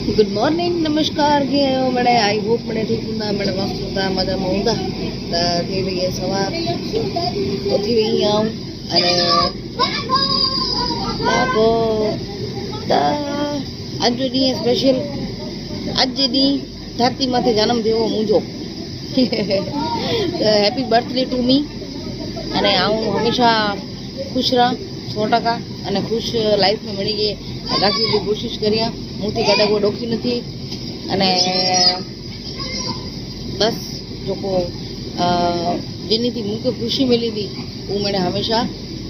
Good morning नमस्कार के मैंने आई होप मैंने ठीक हूँ मैंने मस्त होता मजा में होता थी रही सवार उठी रही आऊँ अरे आपको आज जो डी स्पेशल आज डी धरती माथे जन्म थो मुझो हैप्पी बर्थडे टू मी अने आऊँ हमेशा खुश रहा 100% અને ખુશ લાઈફમાં મળી ગઈ રાખી કોશિશ કર્યા મુથી કાઢા કોઈ ડોકી નથી અને બસ જોકો જેનીથી મુકે ખુશી मिली थी वो मैंने हमेशा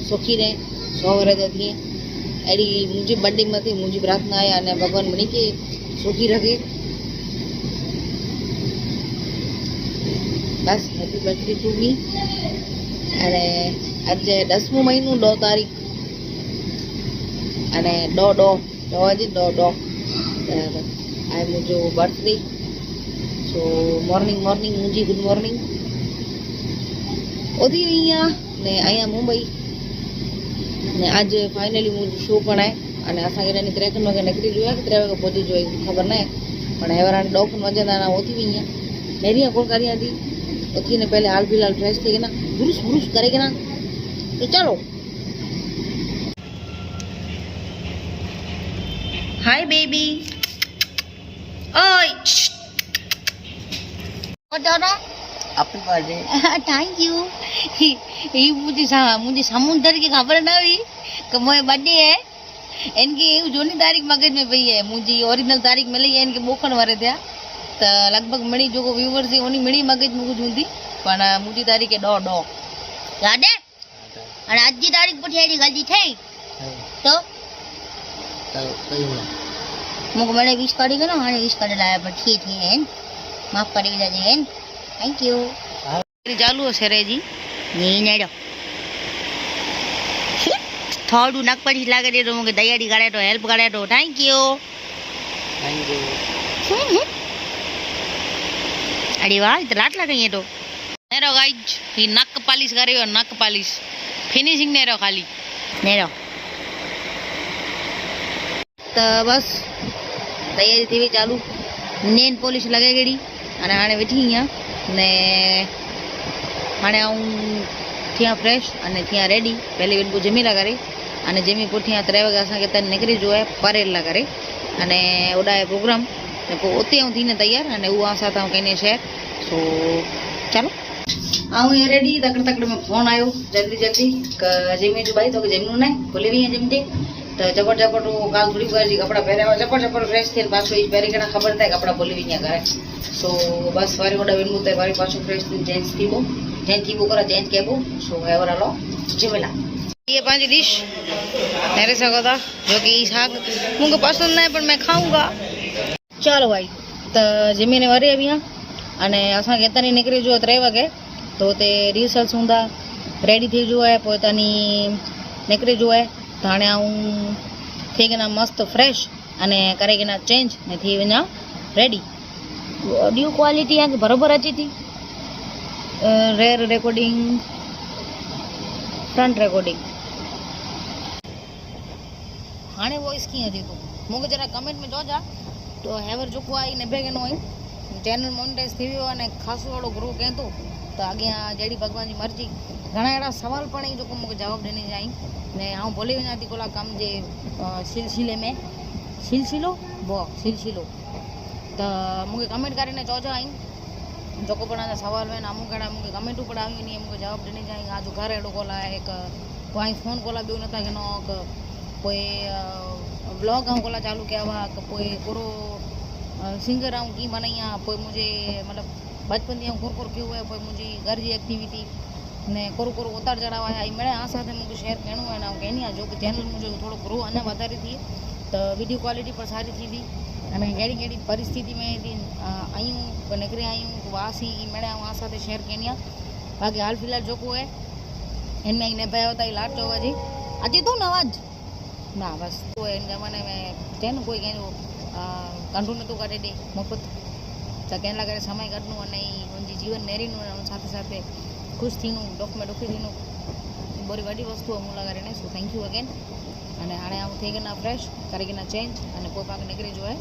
सुखी रहे 100 वर्ष थी एडी मुझे बर्थडे में थी मुझे प्रार्थना है અને भगवान मनी के सुखी रखे बस हैप्पी बर्थडे टू मी अरे आज 10मो महीनो 2 तारीख અને ડો આ મુજો બર્થડે સો મોર્નિંગ મુજી ગુડ મોર્નિંગ ઓધી અહીંયા ને અહીંયા મુંબઈ ને આજ ફાઇનલી મુજો શો પણ આય અને असांखे एनी 3 वागे निकरी जो है 3 वागे पहुंची जो खबर ना पण हेवरान डॉक वजंदा होती भी અહીંયા मेरी कोल करिया थी उठी ने पहले हाल फिलहाल फ्रेश थी ना ब्रुश करेगा ना तो चलो हाय बेबी ओए हैप्पी बर्थडे थैंक यू ये मुझे समुद्र की खबर ना हुई कि मेरा बर्थडे है इनकी जोनी तारीख मगज में पई है मुझे ओरिजिनल तारीख मिली है इनके बोखण वारे थे तो लगभग मिली जो व्यूवर से उन्हीं मिली मगज में कुछ हुई पण मुझी तारीख है डो याद है और आज की तारीख पर थी गलती थी तो मुझे मैंने 20 काढ़ी ना हाँ 20 काढ़ी लाया पर ठीक है माफ कर दीजिए थैंक यू चालू है रे जी नहीं नेड़ो थोड़ू नक पड़ी लागे दे तो मुझे तैयारी करे तो हेल्प करे तो थैंक यू अरे वाह इतना लाट लगे ये तो नेरो गाइज ये नक पालिश करे और नक पालिश फिनिशिंग नेरो खाली नेरो तो बस तैयारी थी चालू नेन पॉलिश लगे गई अने हाणे वेठी अँ ने हाणे आऊँ थिया फ्रेश अने थिया रेडी पहले इनको जमी ला करे अने जमी पोइ थिया 3 वागे असांखे तन निकरी जो है परेड ला करे अने ओडाए प्रोग्राम ने पोइ उते आऊँ थीने तैयार अने उहा असां तां कने शेयर सो चलो आऊँ ये रेडी तकड़ में फोन आयो जल्दी जमी जो भाई तो जमू ना भूली रही जमते तो झपट काल थोड़ी बार जी कपड़ा पहरा झपट फ्रेश थे पाछो ई पहरी कणा खबर था कपड़ा भूली भी घरे सो बस वारी वडा वेनू ते वारी पाछो फ्रेश थी चेंज थी करा चेंज केबो सो एवर आलो जिमेला ये पांच डिश मेरे सको था जो कि शाक मुझे पसंद नहीं पर मैं खाऊंगा चलो भाई तो जमीने वारी अभी अने असा के तनी निकरी जो 3 वागे तो ते रिहर्सल्स हुंदा रेडी थी जो है पोतानी निकरी जो है थाने आऊँ थी गना मस्त फ्रेश अने करे गना चेंज ने थी वना रेडी ऑडियो क्वालिटी यहाँ बराबर अची थी रेयर रिकॉर्डिंग फ्रंट रिकॉर्डिंग हाँ वॉइस की थी तो मुझे जरा कमेंट में जो जा तो हेवर जो को आई ने भेगनो आई चैनल मोनेटाइज थी वियो अने खासो वालो ग्रो कह तो आगे जड़ी भगवान की मर्जी घना एड़ा सवाल पण जो को मुझे जवाब देने जाई ने हाँ बोली वना थी कोला कम जे सिलसिले में सिलसिलो तो मुझे कमेंट करने चौजा आई जो को पण सवाल में अमुक घड़ा मुझे कमेंट पर आई नहीं मुझे जवाब देने जाए आज घर एडो कोला एक कोई फोन कोला बे नता गनो कोई ब्लॉग आऊँ कोला चालू किया हुआ कोई पूरो सिंगर आऊँ की बनाइया कोई मुझे मतलब बचपन दिया कोर क्यों है कोई मुझी घर की एक्टिविटी ने कोरो उतार चढ़ाव है मेरे आ साथ मुझे शेयर कहूँ है ना कहनी जो कि चैनल मुझे थोड़ा ग्रो अने वधारी थी तो वीडियो क्वालिटी पर सारी थी अने कड़ी परिस्थिति में थी आयूँ निकरी आयूँ वासी मेरे आ साथ शेयर कहनी बाकी हाल फिलहाल जो को है इनमें निभाया होता लाट चौवा जी अजी तो नवाज ना बस तो इन जमाने में चैन कोई कहीं कंठू नतु काटे दे मुफ्त तो कहने लगे समय कढनू उनकी जीवन नेरीनु साथ साथ खुश थी डोक में डोखी थी बड़ी वही वस्तु हूँ लगा सो थैंक यू अगेन अने हाँ आऊँ थी गया फ्रेश करी गया चेंज अने कोई पाक निकली जो है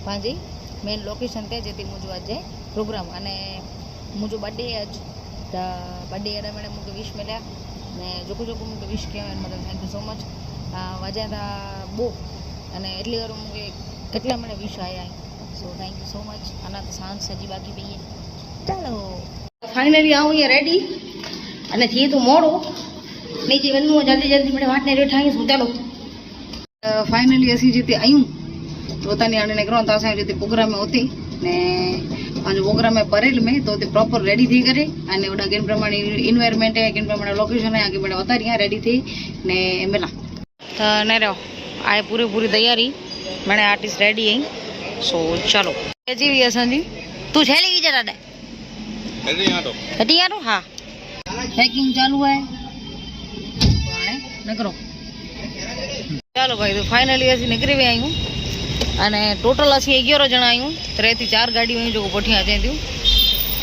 पंहिंजी मेन लोकेशन ते जिते मुंहिंजो अॼु प्रोग्राम अने मुंहिंजो बर्थडे अॼु त बर्थडे एॾा मैंने मूंखे विश मिलिया ने जेको मूंखे विश कयो आहिनि मतिलबु थैंक यू सो मच वजह था बो अने एटली वारो मूंखे केटला मैंने विश आया आहिनि so thank you so much अञा त सांस सॼी बाक़ी पई आहे चलो फाइनली आऊं हीअं रेडी अने थिए थो मोड़ो नीचे वञिणो आहे जल्दी जल्दी मैंने वाटने वेठा आहियूं चलो फाइनली असीं जिते आहियूं तो उतां हाणे निकिरूं त असांजो जिते प्रोग्राम आहे उते ने पंहिंजो प्रोग्राम आहे परेल में तो उते प्रॉपर रेडी थी करे अने ओॾा किन प्रमाणे इन्वायरमेंट आहे किन प्रमाणे लोकेशन आहे कि मैंने उतारी आहे रेडी थी ने मिला त न रहो आए पूरी तैयारी मैंने आर्टिस्ट रेडी आई सो चलो अची वई असांजी तू छेली विच ॾाढा कटी आटो हाँ पैकिंग चालू है हाणे निकिरो चलो भाई तो फाइनली असीं निकिरी विया आहियूं अने टोटल असीं 11 ॼणा आहियूं 3 થી 4 गाड़ियूं आहियूं जेको पुठियां अचनि थियूं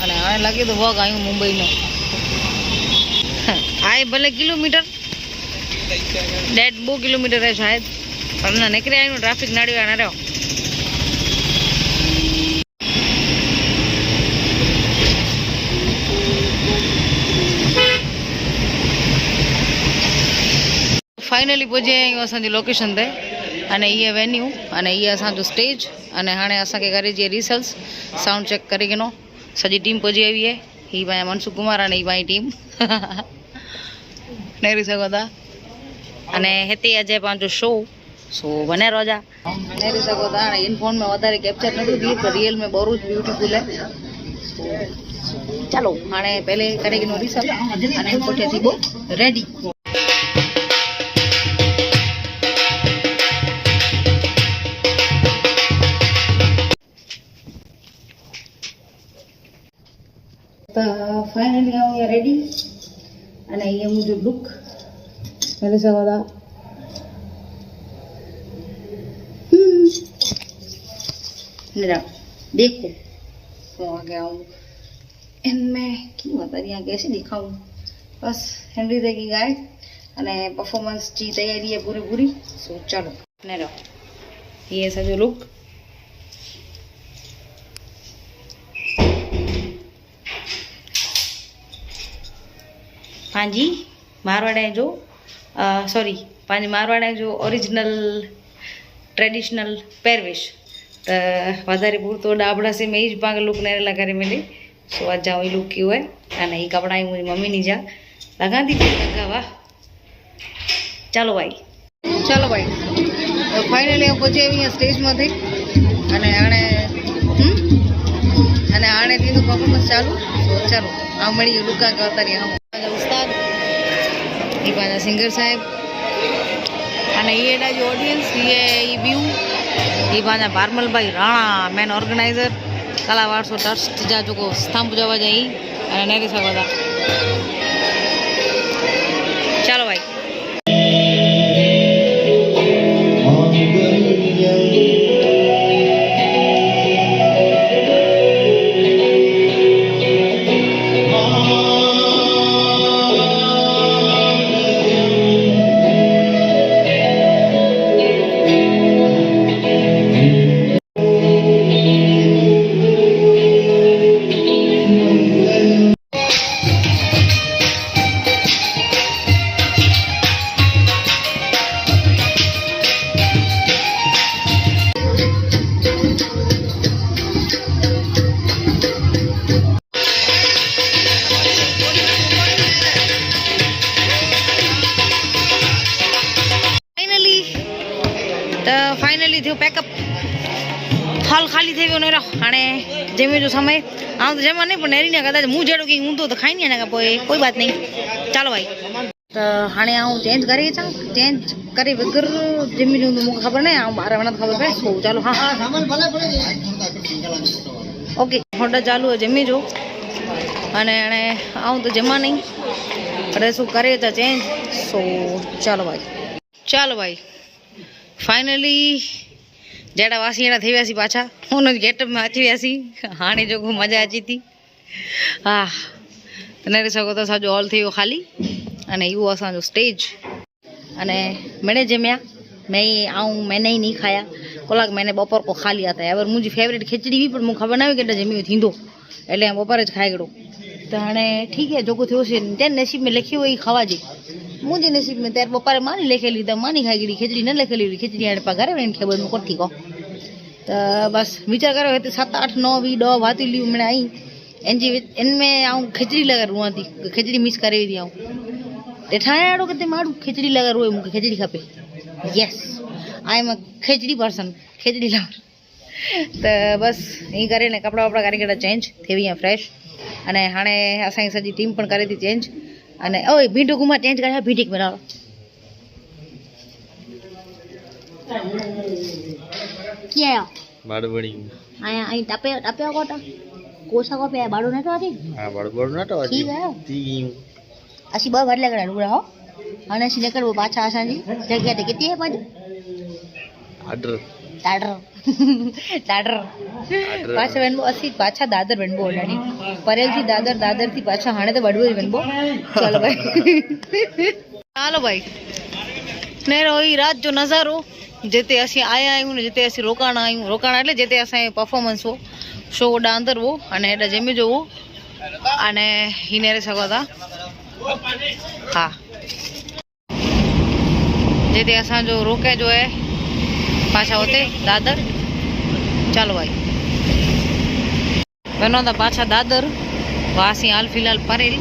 अने हाणे लॻे थो वॉक आहियूं मुंबई में आहे भले किलोमीटर 1.5-2 किलोमीटर है शायद पर न निकिरी आहियूं ट्रैफिक नड़ियो आहे न रहियो फाइनली पहुची आहियूं असांजी लोकेशन ते अने ये वेन्यू अने ये असांजो स्टेज अने हाणे असांखे करे जी रिसल्स साउंड चेक करे गिनो सॼी टीम पहुची आई है ही पंहिंजा मनसुख कुमार अने ही पंहिंजी टीम नेरी सघो था अने हिते अॼु पंहिंजो शो सो बने रोजा नेरी सघो था हाणे इन फोन में वधारे कैप्चर नथो थिए पर रियल में बहुत ब्यूटीफुल है चलो हाणे पहले करे गिनो रिसल अने पुठियां थी बो रेडी तो फाइनली आऊं ये रेडी अने ये मुझे लुक मेरे सवादा मेरा देखो तो आगे आऊं इनमें क्यों बता रही हैं कैसे दिखाऊं बस हेनरी दे की गाय अने परफॉर्मेंस की तैयारी है पूरी सो चलो ने रहो ये सजो लुक पंहिंजी मारवाड़ जो सॉरी पंहिंजे मारवाड़ जो ओरिजिनल ट्रेडिशनल पेरवेश त वधारे पूरतो डाबड़ा से में ही पाण लुक नेरेला करे मिले सो अज आऊं लुक कियो है अने ही कपड़ा ही मुंहिंजी मम्मी नी जा लगा थी लगा वाह चलो भाई फाइनली हम पहुंचे हुए स्टेज मथे अने हाणे थी तो परफॉर्मेंस चालू सो चलो आ मड़ी लुका का उतारी हम उस्ताद ये पांजा सिंगर साहब अने ये एडा जो ऑडियंस ये व्यू ये पांजा बारमल भाई राणा मेन ऑर्गेनाइजर कला वारसो ट्रस्ट जा जो स्तंभ जवा जाई अने नेरी सको था चलो भाई फाइनली थो पैकअप हॉल खाली थी वियो हाणे जमे जो समय आउं तो जमा नहीं पर नेरी ने कदाच मुंह जड़ो की हूंदो तो खाई नहीं कोई बात नहीं चलो भाई तो हाणे आउं चेंज करे अचां चेंज करे बगैर जमी जो मुझे खबर नहीं आउं बाहर वणा खबर पए सो चलो हाँ ओके होंडा चालू है जमी जो अने हाणे आउं तो जमा नहीं पर सो करे अचां चेंज सो चलो भाई फाइनली जड़ा वासी अड़ा थी वियासीं पाछा उन गेटअप में अची वियासीं हाणे जो मजा अची थी हाँ न सको तो सॼो हॉल थी वियो खाली अने इहो असांजो स्टेज अने मैंने जमिया मैंने ही नहीं खाया कलाक मैंने बपोर को खा लिया था। अगर मुझी फेवरेट खिचड़ी भी पर मुझे खबर ना कि जमी थींदो एटले बपोरे ज खाई गड़ो। तो हाँ ठीक है जो थो से तेरे नसीब में लिखी हुई खावा जी मुझे नसीब में तेरे बपोरे मानी लिखेली तो मानी खाई गई खिचड़ी न लिखेली खिचड़ी हाँ पगारे वेन खबर में कोठी को। तो बस विचार करो 7 8 9 20 10 भाती ली मैंने आई इनमें आऊँ खिचड़ी लगा रुआ थी खिचड़ी मिस करे थी आऊँ ठाणे अड़ो कितने मारू खिचड़ी लगा रोए मुझे खिचड़ी खपे। Yes I am a khichdi person khichdi lover. तो बस ये करे ने कपड़ा वपड़ा करे चेंज थे भी फ्रेश अने हाणे असांजी सॼी टीम पण करे थी चेंज अने ओए भींडू घुमा चेंज करे भींडी में डालो क्या बाड़ो बड़ी आया आई टपे टपे कोटा कोसा को पे बाड़ो नटो आती हां बाड़ो नटो आती ठीक है ती असी ब भर लगड़ा लुगड़ा हो अने असी निकल वो पाछा असांजी जगह ते किती है पाज आर्डर टाडर टाडर पाछा वनबो असी पाछा दादर वनबो ओडानी परेल थी दादर थी पाछा हाणे तो वडवो वनबो। चलो भाई ने रोई रात जो नजारो जेते असी आया आयूं ने जेते असी रोकाणा એટલે जेते असां परफॉर्मेंस हो शो ओडा अंदर वो अने एडा जमी जो वो अने हिने रे सगो था हाँ जेते असां जो रोके जो है पाछा होते दादर। चलो भाई बनो था पाछा दादर वासी हाल फिलहाल परेल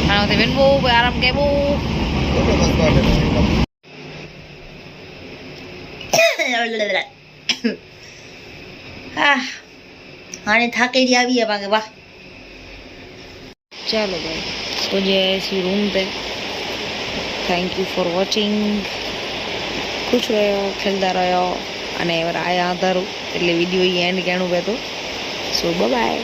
हाँ होते विनबो आराम के वो हाँ थाके आई है पाके वाह। चलो भाई तो जैसी रूम पे थैंक यू फॉर वॉचिंग खुश रहो खेलता रहो अने आया अंदर એટલે વિડિયો એન્ડ કેણું पे तो सो बाय बाय।